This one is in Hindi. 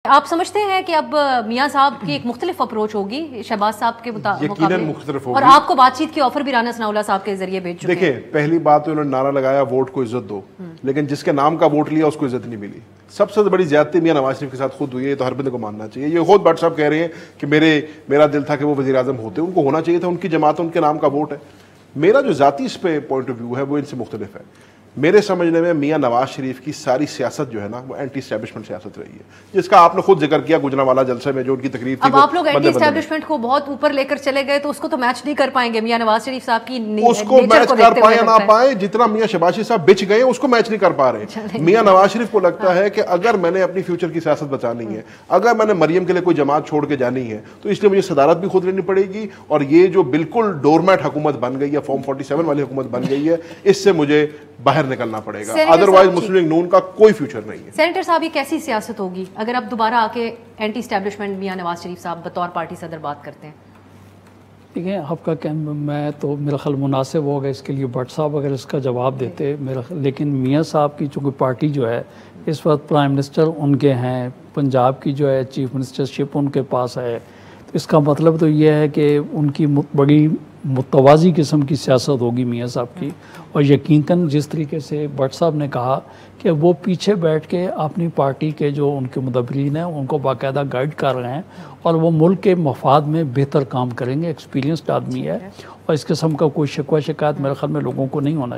आप समझते हैं कि अब मियां साहब की एक मुख्तलिफ अप्रोच होगी शहबाज साहब के मुकाबले, मुख्तलिफ होगी। और आपको बातचीत की ऑफर भी राना सनाउल्लाह साहब के जरिए भेज चुके हैं। देखिए, पहली बात तो उन्होंने नारा लगाया वोट को इज्जत दो, लेकिन जिसके नाम का वोट लिया उसको इज्जत नहीं मिली। सबसे बड़ी ज्यादती मियां नवाज शरीफ के साथ खुद हुई है, तो हर बंदे को मानना चाहिए। ये खुद भट्ट साहब कह रहे हैं कि मेरा दिल था कि वो वजीर आजम होते, उनको होना चाहिए था, उनकी जमात उनके नाम का वोट है। मेरा जो जाती इस पे पॉइंट ऑफ व्यू है वो इनसे मुख्तलिफ है। मेरे समझने में मियां नवाज शरीफ की सारी सियासत जो है ना वो एंटी एस्टैब्लिशमेंट सियासत रही है, जिसका आपने खुद जिक्र किया गुजरांवाला जलसे में जो उनकी तकरीर थी। अब आप लोग एंटी एस्टैब्लिशमेंट को बहुत ऊपर लेकर चले गए, तो उसको तो मैच नहीं कर पाएंगे मियां नवाज शरीफ साहब की उसको मैच कर पाए ना पाए, जितना मियां शहबाज शरीफ साहब बिछ गए उसको मैच नहीं कर पा रहे। मियां नवाज शरीफ को लगता है कि अगर मैंने अपनी फ्यूचर की सियासत बचानी है, अगर मैंने मरियम के लिए कोई जमात छोड़ के जानी है, तो इसलिए मुझे सदारत भी खुद लेनी पड़ेगी। और ये जो बिल्कुल डोरमैट हुकूमत बन गई है, फॉर्म 47 वाली हुकूमत बन गई है, इससे मुझे बाहर निकलना पड़ेगा, अदरवाइज मुस्लिम लीग नून का कोई फ्यूचर नहीं है। सेनेटर साहब, ये कैसी सियासत होगी अगर अब दोबारा आके एंटी एस्टैब्लिशमेंट मियां नवाज शरीफ साहब बतौर पार्टी सदर बात करते हैं? देखिए, आपका मैं तो मेरा ख्याल मुनासिब होगा इसके लिए भट्ट साहब अगर इसका जवाब देते मेरा, लेकिन मियां साहब की चूँकि पार्टी जो है इस वक्त प्राइम मिनिस्टर उनके हैं, पंजाब की जो है चीफ मिनिस्टरशिप उनके पास है, तो इसका मतलब तो ये है कि उनकी बड़ी मुतवाज़ी किस्म की सियासत होगी मियां साहब की। और यकीनन जिस तरीके से भट्ट साहब ने कहा कि वो पीछे बैठ के अपनी पार्टी के जो उनके मुदब्बिरीन हैं उनको बाकायदा गाइड कर रहे हैं और वो मुल्क के मफाद में बेहतर काम करेंगे, एक्सपीरियंस्ड आदमी है, और इस किस्म का कोई शिकवा शिकायत मेरे ख्याल में लोगों को नहीं होना चाहिए।